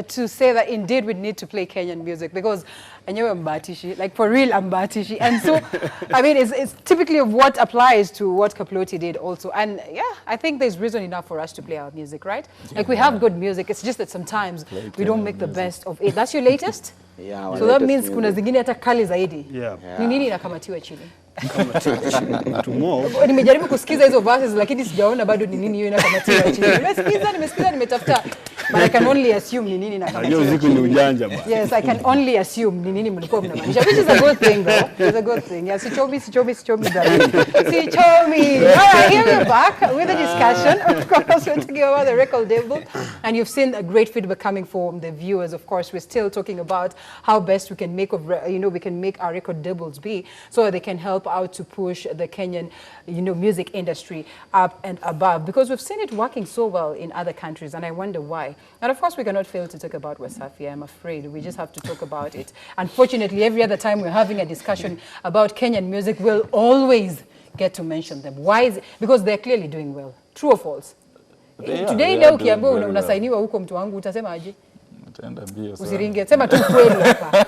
to say that indeed we need to play Kenyan music because I know I'm Batishi, like for real I'm Batishi. And so, I mean, it's typically what applies to what Kaploti did also. And yeah, I think there's reason enough for us to play our music, right? Yeah. Like we have good music, it's just that sometimes we don't make the best of it. That's your latest? Yeah. So that means kuna zingine hata kali zaidi. Yeah. Ni nini inakamatiwa chini? Tomorrow. Nimejaribu kusikiza hizo verses lakini sijaona bado ni nini hiyo inakamatiwa chini. Nimesikiza nimetafuta. But I can only assume ni nini inakamatiwa. Hiyo siku ni ujanja bwana. Yes, I can only assume ni nini mlikuwa mnamaanisha. Which is a good thing though. It's a good thing. Yeah, sichomi. All right, here we're back with the discussion. Of course, we're talking about the record label. And you've seen a great feedback coming from the viewers. Of course, we're still talking about how best we can make we can make our record labels be so that they can help out to push the Kenyan, music industry up and above. Because we've seen it working so well in other countries, and I wonder why. And of course, we cannot fail to talk about Wasafi, I'm afraid. We just have to talk about it. Unfortunately, every other time we're having a discussion about Kenyan music, we'll always get to mention them. Why is it? Because they're clearly doing well. True or false? Today leo kiambo unasainiwa huko mtu wangu utasema aje? Utaenda mbio sana. Usiringe, sema tu kweli hapa.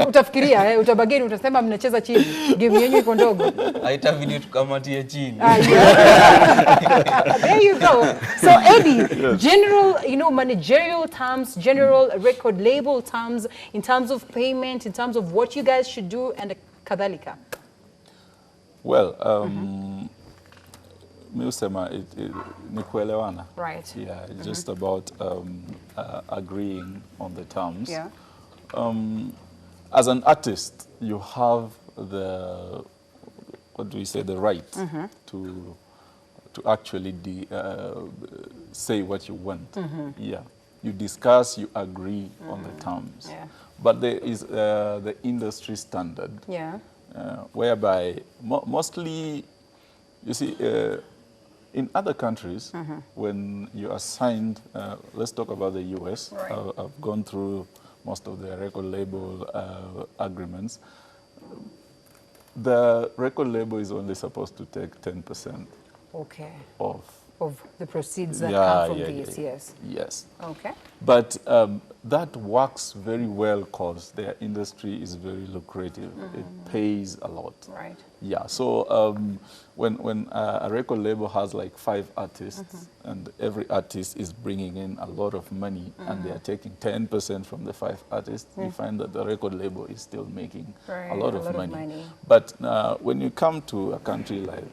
Utafikiria utabageni utasema mnacheza chini. Game yenu iko ndogo. Haita video tukamatie chini. There you go. So Eddie, general, managerial terms, general record label terms, in terms of payment, in terms of what you guys should do and kadhalika. Well, mi usema ni kuelewana. Right. Yeah, just about agreeing on the terms. Yeah. As an artist, you have the right to actually say what you want. Yeah, you discuss, you agree on the terms. Yeah. But there is the industry standard. Yeah. Whereby mostly, you see, in other countries, when you are signed, let's talk about the US. Right. I've gone through most of the record label agreements. The record label is only supposed to take 10% of the proceeds that come from these, yes. Yes. Okay. But that works very well because their industry is very lucrative. It pays a lot. Right. Yeah. So when a record label has like 5 artists and every artist is bringing in a lot of money and they are taking 10% from the 5 artists, you find that the record label is still making a lot of money. But when you come to a country like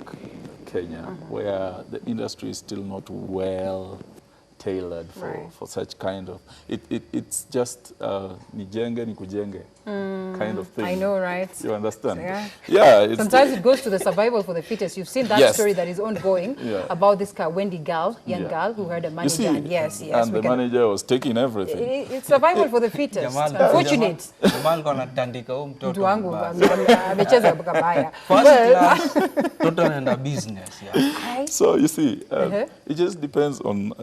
Kenya, where the industry is still not well tailored for such kind of, it's just nijenge nikujenge kind of thing. I know, right? You understand? Yeah. Yeah. Sometimes it goes to the survival for the fittest. You've seen that story that is ongoing about this Wendy girl, young girl who had a manager. You see, yes. And the manager was taking everything. It's survival for the fittest. Unfortunate. Jamal kona tandika mtoto. Mtu wangu amecheza kabaya. Toto anaenda business. So you see, it just depends on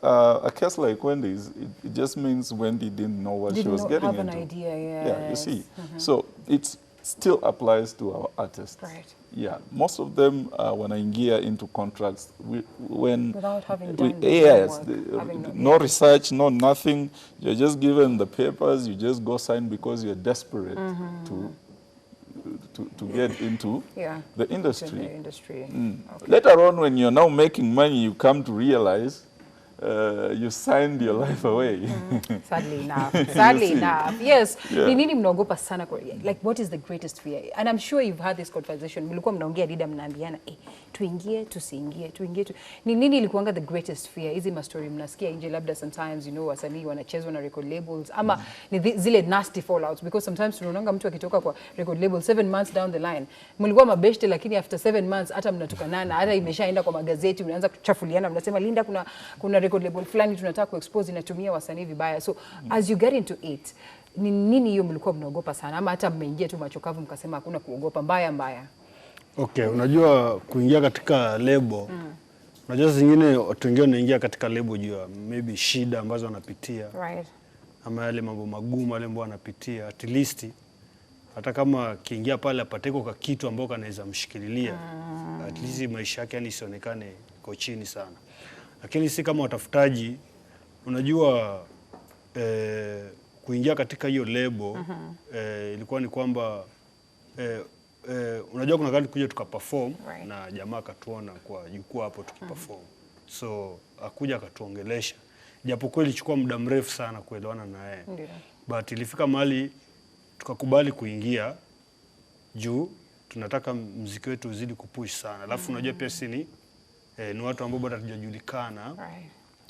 a case like Wendy's. It just means Wendy didn't know what she was getting into. Didn't have an idea, yes. Yeah, you see. So it still applies to our artists. Right. Yeah, most of them when I gear into contracts, without having done no research, no nothing. You're just given the papers. You just go sign because you're desperate to get into the industry. Okay. Later on, when you're now making money, you come to realize you signed your life away. Sadly enough. Yes. Ni nini mnaogopa sana kwa, like what is the greatest fear? And I'm sure you've had this conversation. Mlikuwa mnaongea dida mnaambiana, tuingie tusiingie. Ni nini ilikuanga the greatest fear? Hizi ma story mnasikia nje labda sometimes wasanii wanachezwa na record labels ama ni zile nasty fallouts, because sometimes tunaonanga mtu akitoka kwa record label 7 months down the line. Mlikuwa mabeshte lakini after 7 months hata mnatukanana, hata imeshaenda kwa magazeti, mnaanza kuchafuliana, mnasema Linda kuna record label fulani tunataka kuexpose inatumia wasanii vibaya. So as you get into it, ni nini hiyo mlikuwa mnaogopa sana ama hata mmeingia tu machokavu mkasema hakuna kuogopa mbaya? Okay, unajua kuingia katika label, unajua zingine watu wengine wanaingia katika label juu maybe shida ambazo wanapitia. Right. Ama yale mambo magumu wale ambao wanapitia, at least hata kama kiingia pale apateko kwa kitu ambao kanaweza mshikililia, at least maisha yake yani isionekane iko chini sana. Lakini si kama watafutaji Unajua kuingia katika hiyo lebo ilikuwa ni kwamba unajua kuna wakati kuja tukaperform na jamaa akatuona kwa jukwaa hapo tukiperform. So akuja akatuongelesha. Japokuwa ilichukua muda mrefu sana kuelewana na yeye. But ilifika mahali tukakubali kuingia juu tunataka muziki wetu uzidi kupush sana. Alafu unajua pia sisi ni watu ambao bado hatujajulikana.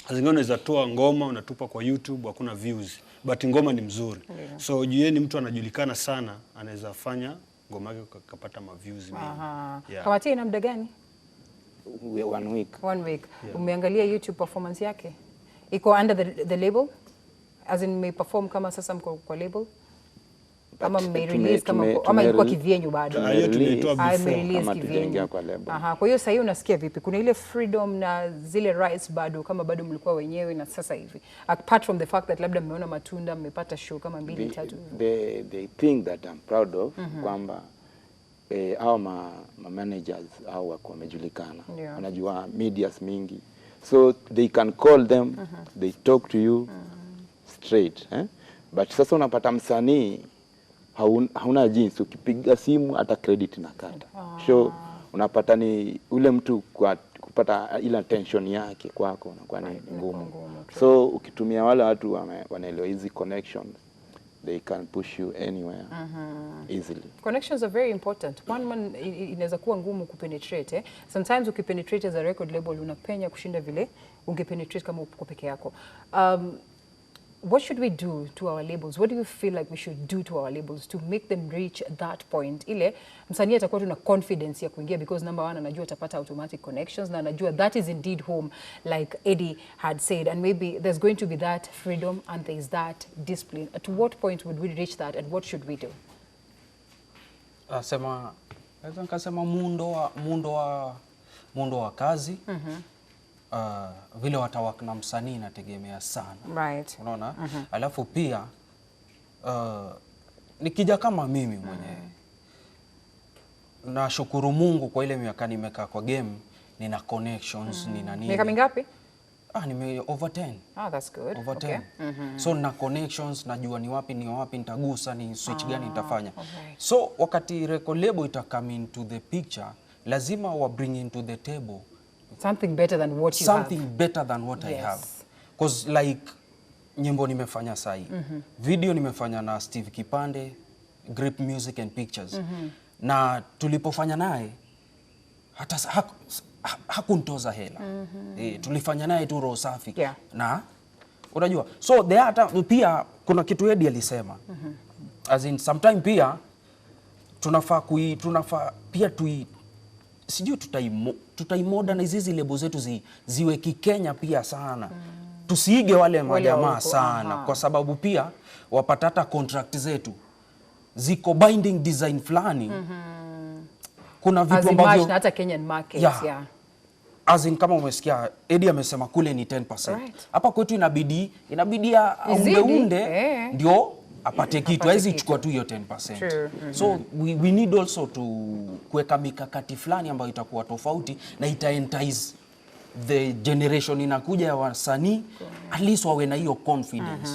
Zingine unaweza toa ngoma unatupa kwa YouTube hakuna views, but ngoma ni mzuri. So yeye ni mtu anajulikana sana, anaweza fanya ngoma yake kapata ma views mingi. Kamati ina muda gani? 1 week. 1 week. Umeangalia YouTube performance yake? Iko under the label? As in may perform kama sasa mko kwa label? Ama release kama ama ilikuwa kivyenyu bado? Hiyo tulitoa before kivyenyu kwa label. Kwa hiyo sasa hiyo unasikia vipi? Kuna ile freedom na zile rights bado kama bado mlikuwa wenyewe na sasa hivi? Apart from the fact that labda mmeona matunda, mmepata show kama 2 3. They think that I'm proud of kwamba hao ma managers hao wako wamejulikana. Wanajua medias mingi. So they can call them, they talk to you straight. But sasa unapata msanii hauna jinsi, ukipiga simu hata credit na kata. So unapata ni ule mtu kupata ile attention yake kwako unakuwa ni ngumu. So ukitumia wale watu wanaelewa hizi connections, they can push you anywhere easily. Connections are very important. One man inaweza kuwa ngumu kupenetrate. Sometimes ukipenetrate as a record label unapenya kushinda vile ungepenetrate kama uko peke yako. What should we do to our labels? What do you feel like we should do to our labels to make them reach that point? Ile msanii atakuwa tuna confidence ya kuingia because number 1 anajua atapata automatic connections na anajua that is indeed home like Eddie had said, and maybe there's going to be that freedom and there's that discipline. At what point would we reach that and what should we do? Naweza nikasema muundo wa kazi. Vile watawaka na msanii inategemea sana. Unaona? Alafu pia nikija kama mimi mwenyewe nashukuru Mungu kwa ile miaka nimekaa kwa game, nina connections, nina nini. Miaka mingapi? Nime over 10. That's good. Over 10. So na connections, najua ni wapi nitagusa, ni switch gani nitafanya. So wakati record label ita come into the picture, lazima wa bring into the table something better than what you have. Something better than what I have. Because like nyimbo nimefanya sahi. Video nimefanya na Steve Kipande, Grip Music and Pictures. Na tulipofanya naye hata hakuntoza hela. Tulifanya naye tu roho safi. Na unajua, so there hata pia kuna kitu Eddie alisema. As in sometime pia tunafaa pia sijui tutaimodernize hizi lebo zetu ziwe Kikenya pia sana. Tusiige wale majamaa sana kwa sababu pia wapata hata contract zetu ziko binding design fulani. Kuna vitu ambavyo hata Kenyan market as in kama umesikia Eddie amesema kule ni 10%. Hapa kwetu inabidi unde ndio apate kitu, haizi chukua tu hiyo 10%. So we need also to kuweka mikakati fulani ambayo itakuwa tofauti na itaentice the generation inakuja ya wasanii, at least wawe na hiyo confidence.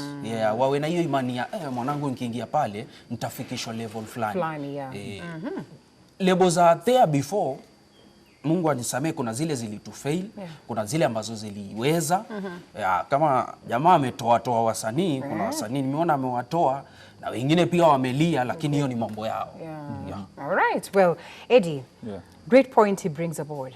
Wawe na hiyo imani ya mwanangu nikiingia pale nitafikishwa level fulani. Labels are there before. Mungu anisamee, kuna zile zilitufail, kuna zile ambazo ziliweza. Kama jamaa ametoa wasanii, kuna wasanii nimeona amewatoa na wengine pia wamelia, lakini hiyo ni mambo yao. All right. Well, Eddie, great point he brings aboard.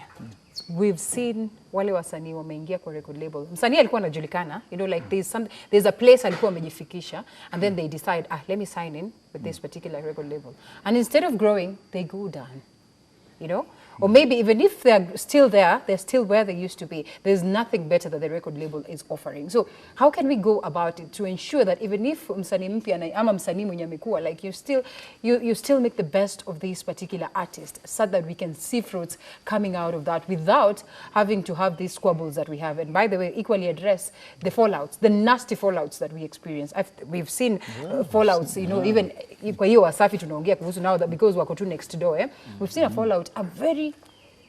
We've seen wale wasanii wameingia kwa record label. Msanii alikuwa anajulikana, you know, like there's a place alikuwa amejifikisha, and then they decide, let me sign in with this particular record label. And instead of growing, they go down. You know? Or maybe even if they're still there, they're still where they used to be. There's nothing better that the record label is offering. So how can we go about it to ensure that even if msanii mpya ama msanii mwenye amekuwa, like you still make the best of this particular artist, so that we can see fruits coming out of that without having to have these squabbles that we have. And by the way, equally address the fallouts, the nasty fallouts that we experience. We've seen fallouts, you know, even kwa hiyo Wasafi tunaongea kuhusu now that because wako tu next door, we've seen a fallout, a very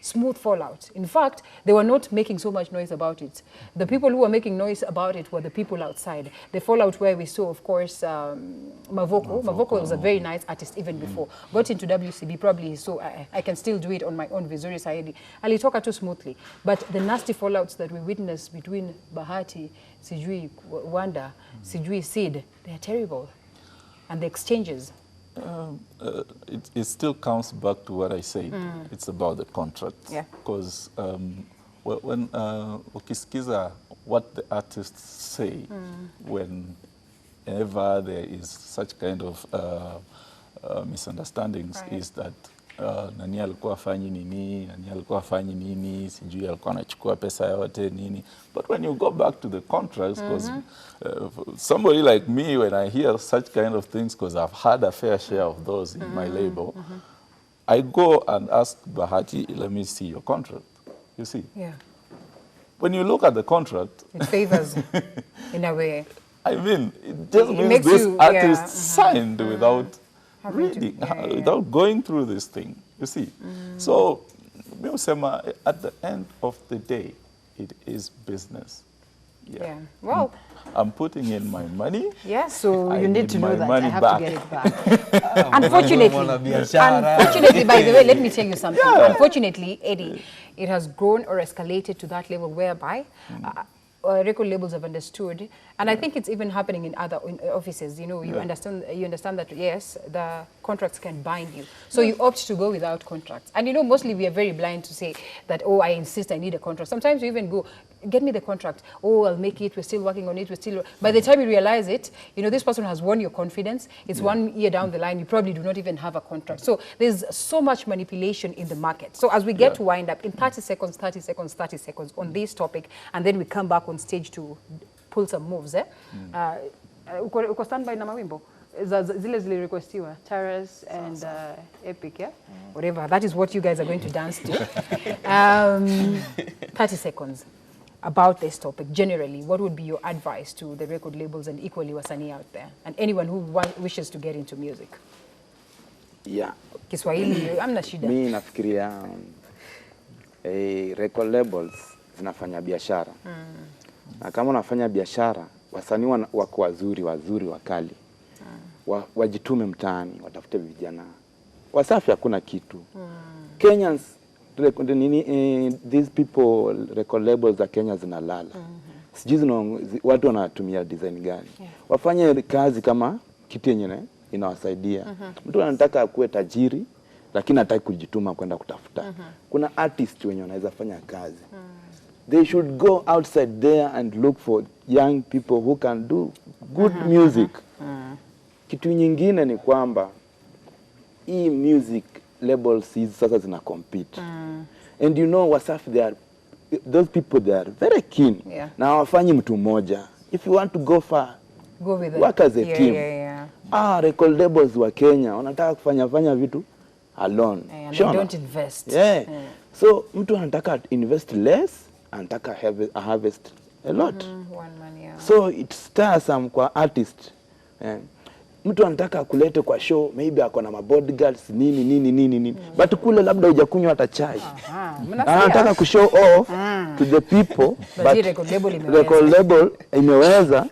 smooth fallout. In fact, they were not making so much noise about it. The people who were making noise about it were the people outside. The fallout where we saw, of course, Mavoko. Mavoko was a very nice artist even before. Got into WCB, probably, so I can still do it on my own. Vizuri Saidi. Alitoka too smoothly. But the nasty fallouts that we witnessed between Bahati, Sijui Wanda, Sijui Sid, they are terrible. And the exchanges. It still comes back to what I said. It's about the contract. Yeah. Because when ukisikiza what the artists say whenever there is such kind of misunderstandings, is that nani alikuwa afanyi nini, nani alikuwa afanyi nini, sijui alikuwa anachukua pesa yote nini. But when you go back to the contracts, because somebody like me, when I hear such kind of things, because I've had a fair share of those in my label, I go and ask Bahati, let me see your contract. You see? Yeah. When you look at the contract, it favors in a way. I mean, it just means makes this you, artist signed without Having reading, without going through this thing, you see. So, at the end of the day, it is business. Yeah. Well, I'm putting in my money. yeah, so I you need need to my know that money I have back. to get it back. Unfortunately, by the way, let me tell you something. Unfortunately, Eddie, it has grown or escalated to that level whereby record labels have understood, and I think it's even happening in other offices. You know, you understand that yes, the contracts can bind you, so you opt to go without contracts. And you know, mostly we are very blind to say that, oh, I insist I need a contract. Sometimes you even go, get me the contract. Oh, I'll make it. We're still working on it. We're still. By the time you realize it, you know, this person has won your confidence. It's 1 year down the line. You probably do not even have a contract. So there's so much manipulation in the market. So as we get to wind up in 30 seconds on this topic, and then we come back on stage to pull some moves. Uko standby na mawimbo? Zile requestiwa, Taras and Epic, yeah? Whatever. That is what you guys are going to dance to. 30 seconds. About this topic, generally, what would be your advice to the record labels and equally wasanii out there, and anyone who wishes to get into music? Yeah. Kiswahili, amna shida. Mimi nafikiria record labels zinafanya biashara. Na kama unafanya biashara, wasanii wako wazuri wakali. Wajitume mtaani, watafute vijana. Wasafi hakuna kitu. Kenyans, these people, record labels za Kenya zinalala. Sijui watu wanatumia design gani. Wafanye kazi kama kitu yenye inawasaidia. Mtu anataka akuwe tajiri, lakini hataki kujituma kwenda kutafuta. Kuna artists wenye wanaweza fanya kazi. They should go outside there and look for young people who can do good music. Kitu nyingine ni kwamba hii music labels hizi sasa zina compete. And you know Wasafi, those people, they are very keen. Na hawafanyi mtu mmoja. If you want to go far, go with work as a team. Record labels wa Kenya wanataka kufanya vitu alone. And they don't invest. So mtu anataka invest less, anataka harvest a lot. One money, So it's tiresome kwa artist. Mtu anataka kulete kwa show, maybe akona ma bodyguards nini. But kule labda hujakunywa hata chai. Anataka ku show off to the people, but record label imeweza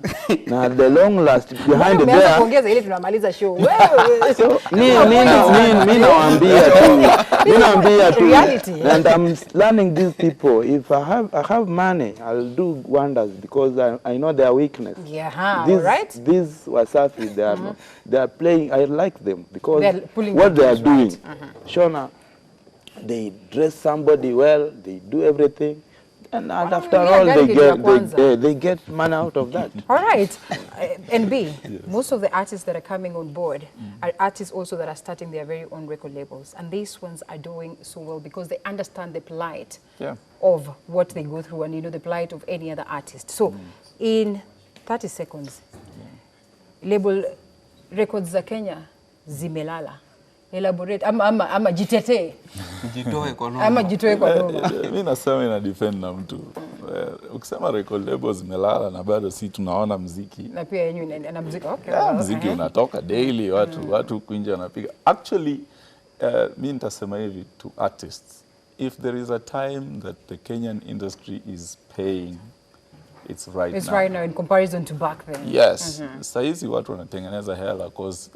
na the long last behind there. Kuongeza ile tunamaliza show. So mimi naambia tu. And I'm learning these people. If I have money, I'll do wonders because I know their weakness. Right? These Wasafi, they are playing. I like them because what they are doing. Shona, they dress somebody well. They do everything, and after all, they get money out of that. All right, NB. Most of the artists that are coming on board are artists also that are starting their very own record labels, and these ones are doing so well because they understand the plight of what they go through, and you know the plight of any other artist. So, in 30 seconds, label records za Kenya zimelala. Elaborate ama jitetee. Jitoe kwa noma. Ama jitoe kwa noma. Mimi nasema ina depend na mtu. Ukisema record labels zimelala na bado si tunaona muziki. Na pia yenyewe na muziki. Okay. Muziki unatoka daily, watu huku nje wanapiga. Actually, mimi nitasema hivi to artists. if there is a time that the Kenyan industry is paying, it's right now. It's right now in comparison to back then. Yes. Saizi watu wanatengeneza hela because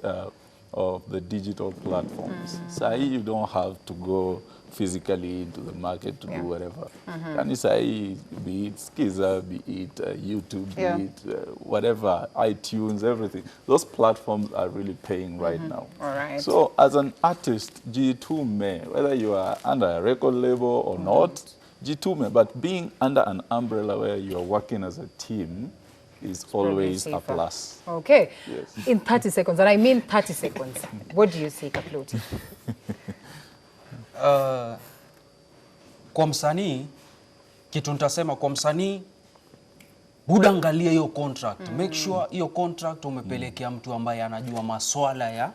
of the digital platforms. Sahi you don't have to go physically into the market to do whatever. And sahi, be it Skiza, be it YouTube, be it whatever, iTunes, everything. Those platforms are really paying right now. All right. So as an artist, G2me, whether you are under a record label or not, G2me, but being under an umbrella where you are working as a team is always a plus. Okay. Yes. In 30 seconds, and I mean 30 seconds, what do you say, Kaploti? Kwa msanii, kitu nitasema kwa msanii, buda angalia hiyo contract. Make sure hiyo contract umepelekea mtu ambaye anajua maswala ya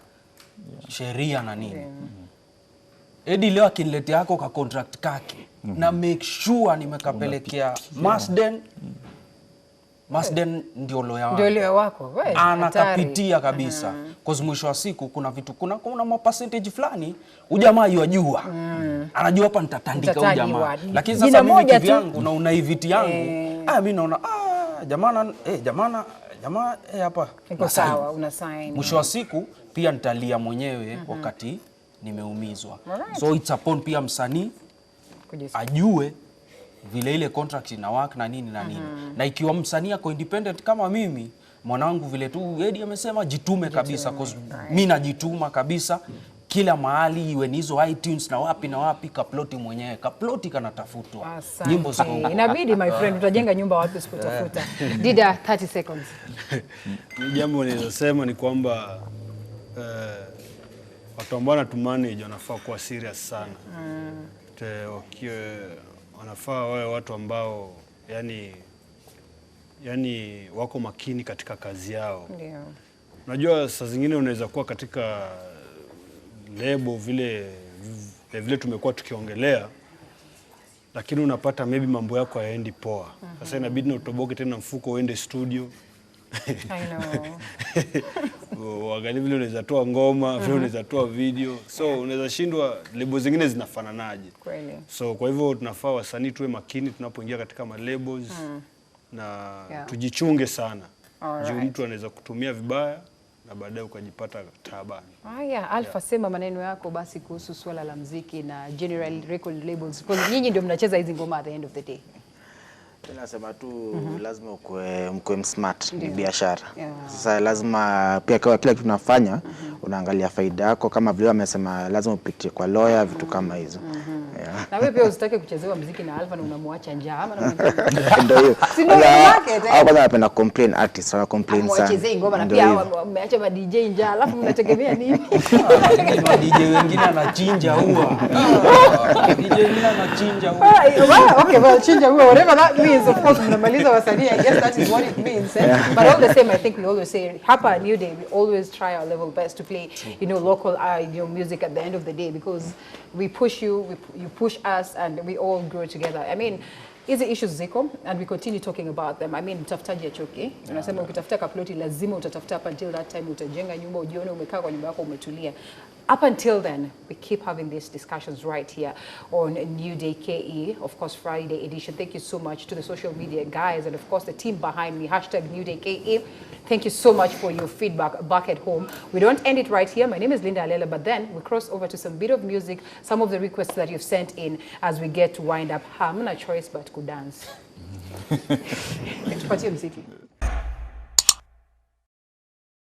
sheria na nini. Edi leo akiniletea yako ka contract kake, na make sure nimekapelekea Masden ndio lawyer wako. Ndio lawyer wako. Anakapitia kabisa. Cause mwisho wa siku kuna vitu kuna ma percentage fulani ujamaa yajua. Anajua hapa nitatandika ujamaa. Lakini sasa mimi kivyangu na unaiviti yangu, mimi naona jamaa hapa iko sawa, una sign. Mwisho wa siku pia nitalia mwenyewe wakati nimeumizwa. So it's upon pia msanii ajue vile ile contract ina work na nini na nini. Na ikiwa msanii ako independent kama mimi, mwanangu vile tu Eddie amesema jitume kabisa, cause mimi najituma kabisa kila mahali, iwe ni hizo iTunes na wapi Kaploti mwenyewe. Kaploti kanatafutwa. Nyimbo ziko. Inabidi my friend, utajenga nyumba wapi usipotafuta. Dida, 30 seconds. Jambo nililosema ni kwamba watu ambao wanatumani wanafaa kuwa serious sana. Wanafaa wawe watu ambao yani wako makini katika kazi yao. Ndio. Unajua saa zingine unaweza kuwa katika lebo vile tumekuwa tukiongelea, lakini unapata maybe mambo yako hayaendi poa. Sasa inabidi utoboke tena mfuko uende studio. I know. Wangalia vile unaweza toa ngoma, vile unaweza toa video. So unaweza shindwa lebo zingine zinafananaje. Kweli. So kwa hivyo tunafaa wasanii tuwe makini tunapoingia katika ma labels na tujichunge sana. Juu mtu anaweza kutumia vibaya na baadaye ukajipata taabani. Alpha, sema maneno yako basi kuhusu swala la muziki na general record labels. Kwa nyinyi ndio mnacheza hizi ngoma at the end of the day. Tunasema tu lazima mkwe smart, ni biashara. Sasa lazima pia kila kitu tunafanya unaangalia faida yako, kama vile wamesema lazima upitie kwa lawyer, vitu kama hizo. Na wewe pia usitake kuchezewa muziki na Alpha na unamwacha njaa ama na ndio hiyo. Si ndio market hao kwanza wanapenda complain artists, wana complain sana. Wacheze ngoma na pia wameacha ma DJ njaa, alafu mnategemea nini? Ma DJ wengine anachinja huwa. DJ wengine anachinja huwa. Okay, well chinja huwa, whatever that means, of course mnamaliza wasanii, I guess that is what it means. But all the same, I think we always say hapa New Day, we always try our level best to play, local music at the end of the day, because we push you, you push us, and we all grow together. I mean, hizi issues ziko and we continue talking about them. I mean, Wataftaji achoke. Unasema ukitafuta Kaploti lazima utatafuta up until that time utajenga nyumba, ujione umekaa kwa nyumba yako umetulia. Up until then, we keep having these discussions right here on New Day KE, of course, Friday edition. Thank you so much to the social media guys and of course the team behind me, #NewDayKE. Thank you so much for your feedback back at home. We don't end it right here. My name is Linda Alela, but then we cross over to some bit of music, some of the requests that you've sent in as we get to wind up. Hamna choice but to dance. Tupatie muziki.